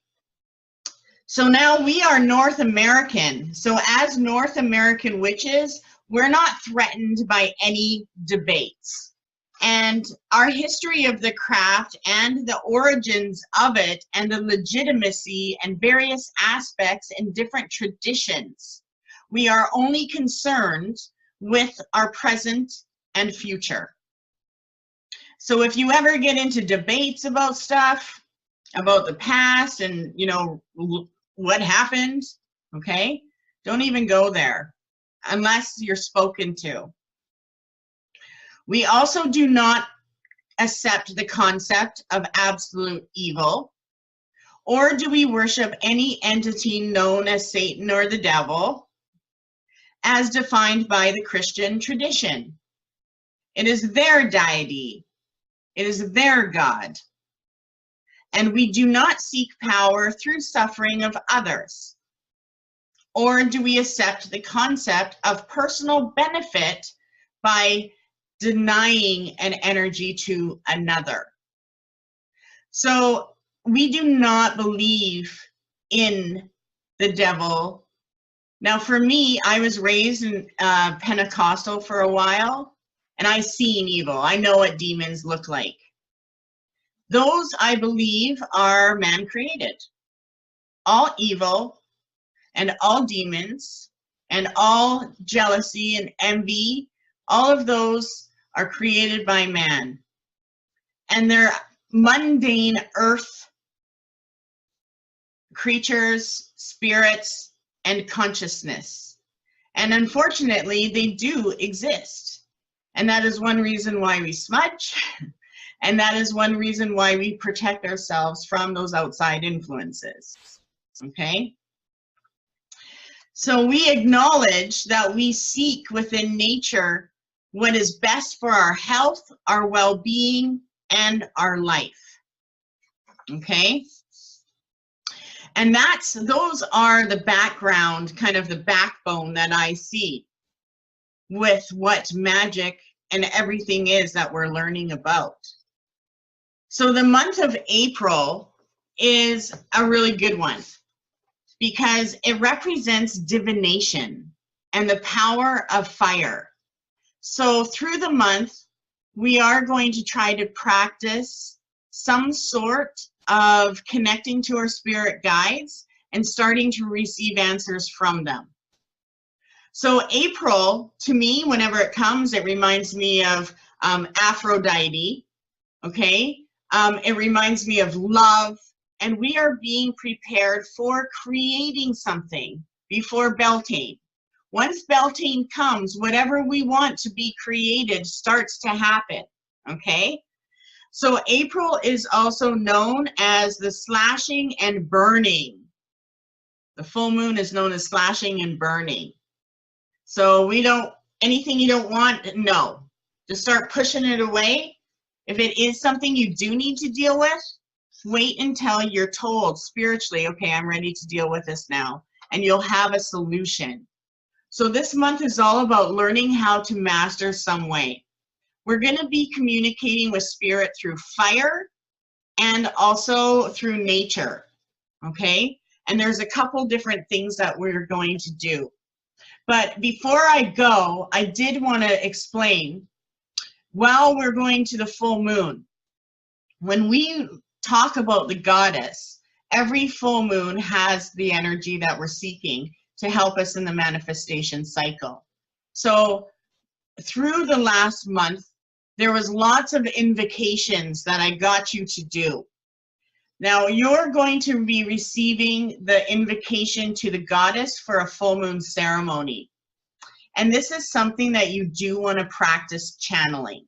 So now we are North American. So as North American witches, we're not threatened by any debates. And our history of the craft and the origins of it and the legitimacy and various aspects and different traditions, we are only concerned with our present and future. So if you ever get into debates about stuff, about the past and, you know, what happened, okay, don't even go there unless you're spoken to. We also do not accept the concept of absolute evil, or do we worship any entity known as Satan or the devil, as defined by the Christian tradition. It is their deity. It is their God. And we do not seek power through suffering of others. Or do we accept the concept of personal benefit by denying an energy to another? So we do not believe in the devil. Now for me, I was raised in Pentecostal for a while, and I seen evil. I know what demons look like. Those, I believe, are man-created. All evil and all demons and all jealousy and envy, all of those are created by man. And they're mundane earth creatures, spirits, and consciousness. And unfortunately, they do exist. And that is one reason why we smudge. And that is one reason why we protect ourselves from those outside influences. Okay? So we acknowledge that we seek within nature what is best for our health, our well-being, and our life. Okay? And those are the background, kind of the backbone that I see with what magic and everything is that we're learning about. So the month of April is a really good one because it represents divination and the power of fire. So through the month, we are going to try to practice some sort of connecting to our spirit guides and starting to receive answers from them. So April, to me, whenever it comes, it reminds me of Aphrodite, okay? It reminds me of love, and we are being prepared for creating something before Beltane. Once Beltane comes, whatever we want to be created starts to happen, okay? So April is also known as the slashing and burning. The full moon is known as slashing and burning. So anything you don't want, no. Just start pushing it away. If it is something you do need to deal with, wait until you're told spiritually, okay, I'm ready to deal with this now, and you'll have a solution. So this month is all about learning how to master some way. We're going to be communicating with spirit through fire and also through nature, okay? And there's a couple different things that we're going to do. But before I go, I did want to explain, while we're going to the full moon, when we talk about the goddess, every full moon has the energy that we're seeking to help us in the manifestation cycle. So through the last month, there was lots of invocations that I got you to do. Now you're going to be receiving the invocation to the goddess for a full moon ceremony. And this is something that you do want to practice channeling.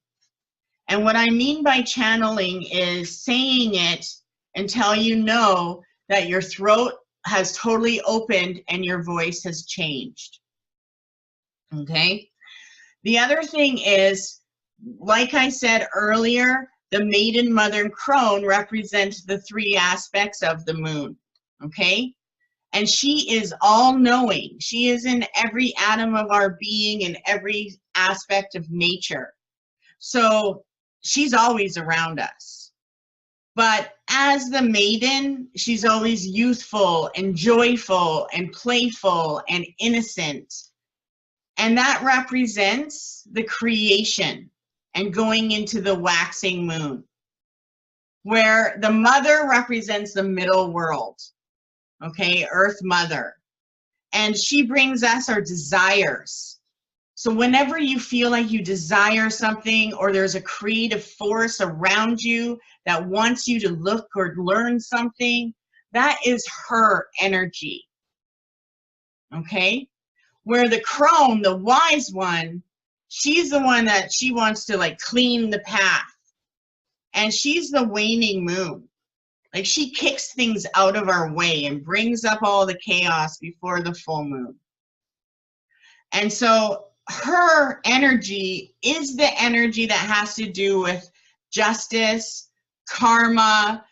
And what I mean by channeling is saying it until you know that your throat has totally opened and your voice has changed. Okay? The other thing is, like I said earlier, the maiden, mother, and crone represent the three aspects of the moon, okay? And she is all-knowing. She is in every atom of our being and every aspect of nature. So she's always around us. But as the maiden, she's always youthful and joyful and playful and innocent. And that represents the creation and going into the waxing moon, where the mother represents the middle world, okay, Earth Mother. And she brings us our desires. So whenever you feel like you desire something, or there's a creative force around you that wants you to look or learn something, that is her energy, okay? Where the crone, the wise one, she's the one that she wants to like clean the path. And she's the waning moon. Like she kicks things out of our way and brings up all the chaos before the full moon. And so her energy is the energy that has to do with justice, karma.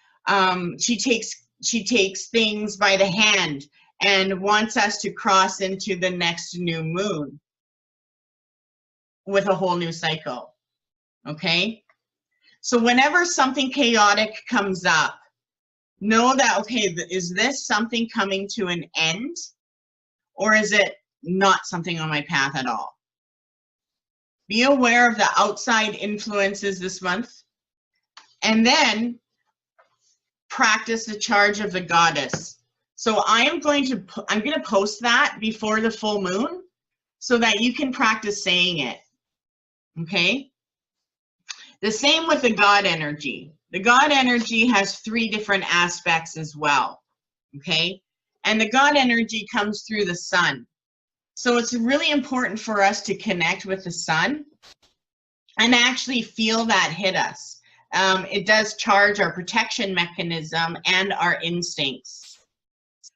She takes things by the hand and wants us to cross into the next new moon with a whole new cycle, okay? So whenever something chaotic comes up, know that, okay, is this something coming to an end, or is it not something on my path at all? Be aware of the outside influences this month, and then practice the charge of the goddess. So I'm going to post that before the full moon so that you can practice saying it, okay? The same with the God energy. The God energy has 3 different aspects as well, okay? And the God energy comes through the sun. So it's really important for us to connect with the sun and actually feel that hit us. It does charge our protection mechanism and our instincts.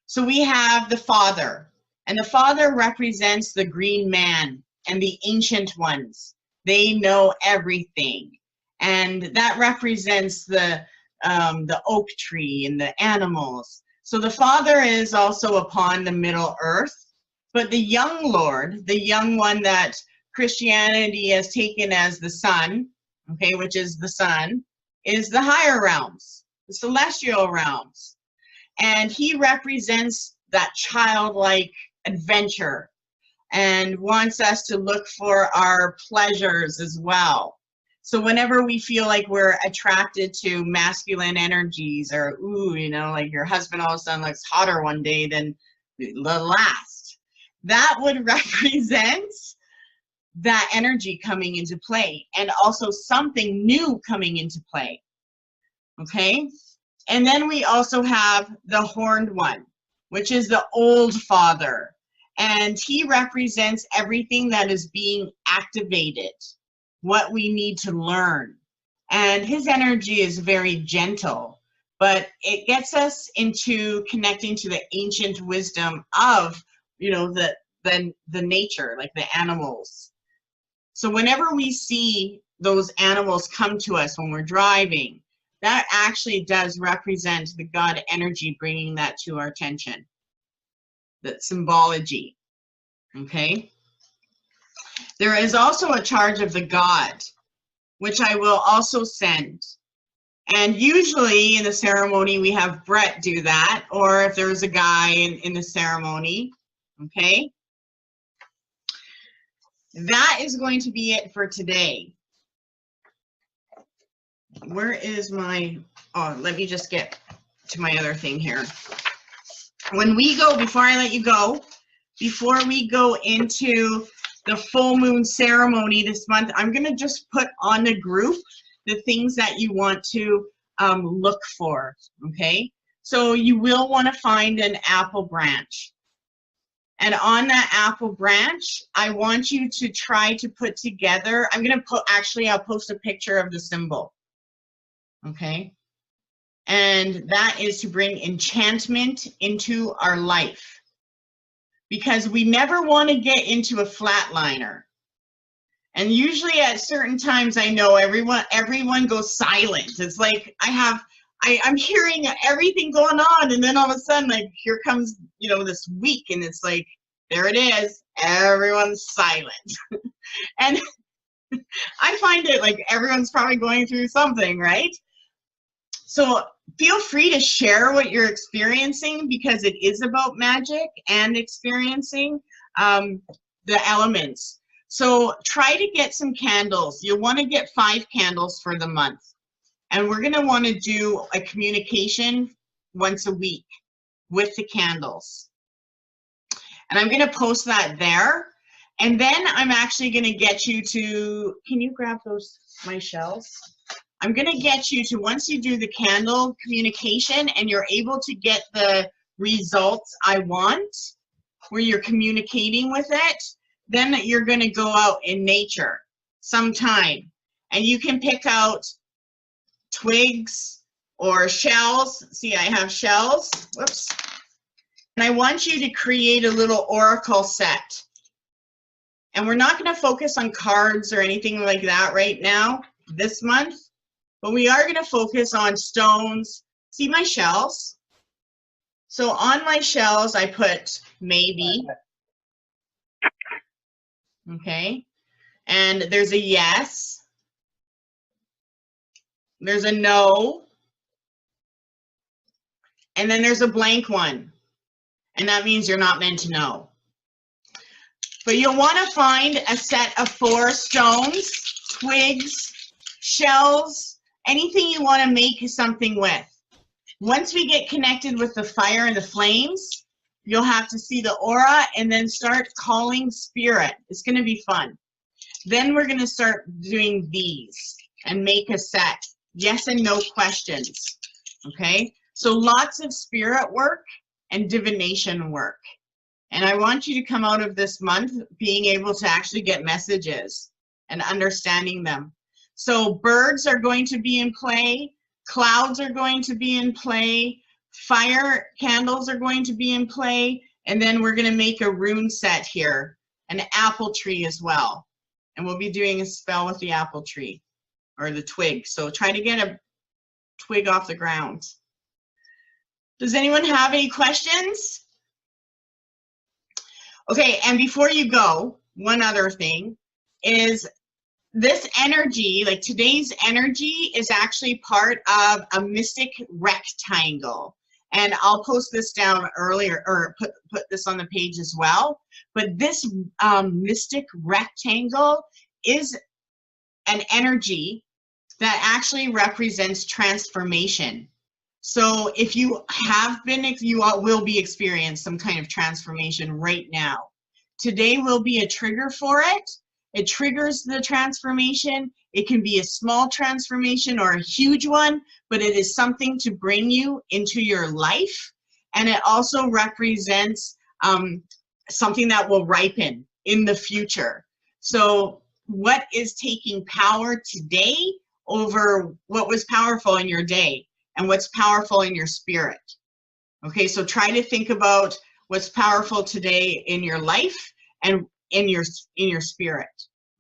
So we have the Father, and the Father represents the green man and the ancient ones. They know everything. And that represents the oak tree and the animals. So the Father is also upon the Middle Earth, but the young Lord, the young one that Christianity has taken as the sun, okay, which is the sun, is the higher realms, the celestial realms. And he represents that childlike adventure and wants us to look for our pleasures as well. So whenever we feel like we're attracted to masculine energies, or, ooh, you know, like your husband all of a sudden looks hotter one day than the last, that would represent that energy coming into play, and also something new coming into play, okay? And then we also have the horned one, which is the old father, and he represents everything that is being activated, what we need to learn. And his energy is very gentle, but it gets us into connecting to the ancient wisdom of, you know, the nature, like the animals. So whenever we see those animals come to us when we're driving, that actually does represent the God energy bringing that to our attention, that symbology, okay? There is also a charge of the God, which I will also send. And usually in the ceremony, we have Brett do that, or if there's a guy in the ceremony, okay? That is going to be it for today. Where is my, oh, let me just get to my other thing here. When we go, before I let you go, before we go into the full moon ceremony this month, I'm going to just put on the group the things that you want to look for, okay? So you will want to find an apple branch. And on that apple branch, I want you to try to put together, I'm going to put, actually, I'll post a picture of the symbol, okay? And that is to bring enchantment into our life. Because we never want to get into a flatliner. And usually at certain times, I know everyone goes silent. It's like I'm hearing everything going on, and then all of a sudden, like, here comes, this week, and it's like, there it is, everyone's silent. And I find it like everyone's probably going through something, right? So feel free to share what you're experiencing, because it is about magic and experiencing the elements. So try to get some candles. You'll want to get 5 candles for the month. And we're going to want to do a communication once a week with the candles. And I'm going to post that there. And then I'm actually going to get you to, can you grab my shells? I'm going to get you to, once you do the candle communication and you're able to get the results I want, where you're communicating with it, then you're going to go out in nature sometime. And you can pick out twigs or shells. See, I have shells. Whoops. And I want you to create a little oracle set. And we're not going to focus on cards or anything like that right now, this month. But we are going to focus on stones. See my shells? So on my shells, I put maybe. Okay. And there's a yes. There's a no. And then there's a blank one. And that means you're not meant to know. But you'll want to find a set of 4 stones, twigs, shells, anything you want to make something with. Once we get connected with the fire and the flames, you'll have to see the aura and then start calling spirit. It's going to be fun. Then we're going to start doing these and make a set. Yes and no questions. Okay? So lots of spirit work and divination work. And I want you to come out of this month being able to actually get messages and understanding them. So birds are going to be in play. Clouds are going to be in play. Fire candles are going to be in play. And then we're going to make a rune set here, an apple tree as well. And we'll be doing a spell with the apple tree or the twig. So try to get a twig off the ground. Does anyone have any questions? Okay, and before you go, one other thing is this energy, like today's energy, is actually part of a mystic rectangle. And I'll post this down earlier, or put this on the page as well. But this mystic rectangle is an energy that actually represents transformation. So if you will be experiencing some kind of transformation right now. Today will be a trigger for it. It triggers the transformation. It can be a small transformation or a huge one, but it is something to bring you into your life. And it also represents something that will ripen in the future. So what is taking power today over what was powerful in your day and what's powerful in your spirit? Okay, so try to think about what's powerful today in your life and in your spirit.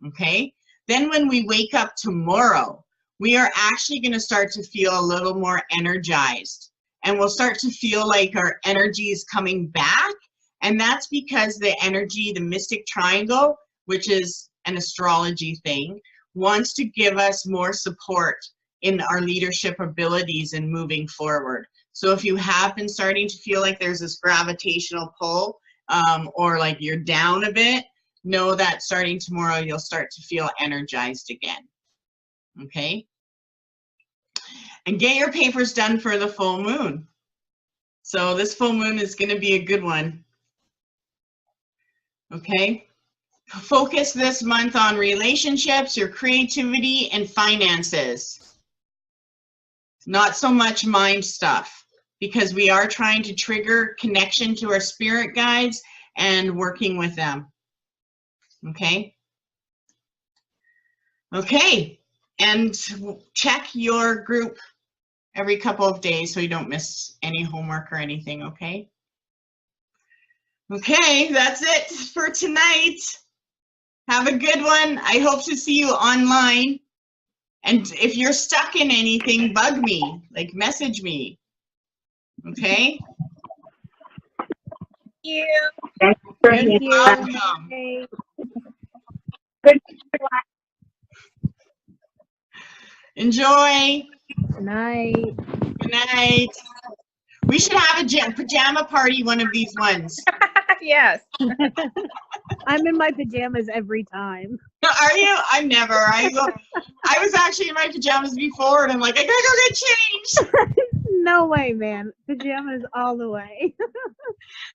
Okay, then when we wake up tomorrow, we are actually going to start to feel a little more energized, and we'll start to feel like our energy is coming back. And that's because the energy, the mystic triangle, which is an astrology thing, wants to give us more support in our leadership abilities and moving forward. So if you have been starting to feel like there's this gravitational pull, or like you're down a bit, know that starting tomorrow you'll start to feel energized again. Okay? And get your papers done for the full moon. So this full moon is going to be a good one. Okay? Focus this month on relationships, your creativity, and finances. Not so much mind stuff, because we are trying to trigger connection to our spirit guides and working with them. Okay? Okay, and check your group every couple of days so you don't miss any homework or anything, okay? Okay, that's it for tonight. Have a good one. I hope to see you online. And if you're stuck in anything, bug me, like message me. Okay? You. Thank You're you. welcome. Enjoy. Good night. Good night. We should have a pajama party one of these ones. Yes. I'm in my pajamas every time. Are you? I'm never. I was actually in my pajamas before, and I'm like, I gotta go get changed. No way, man. Pajamas all the way.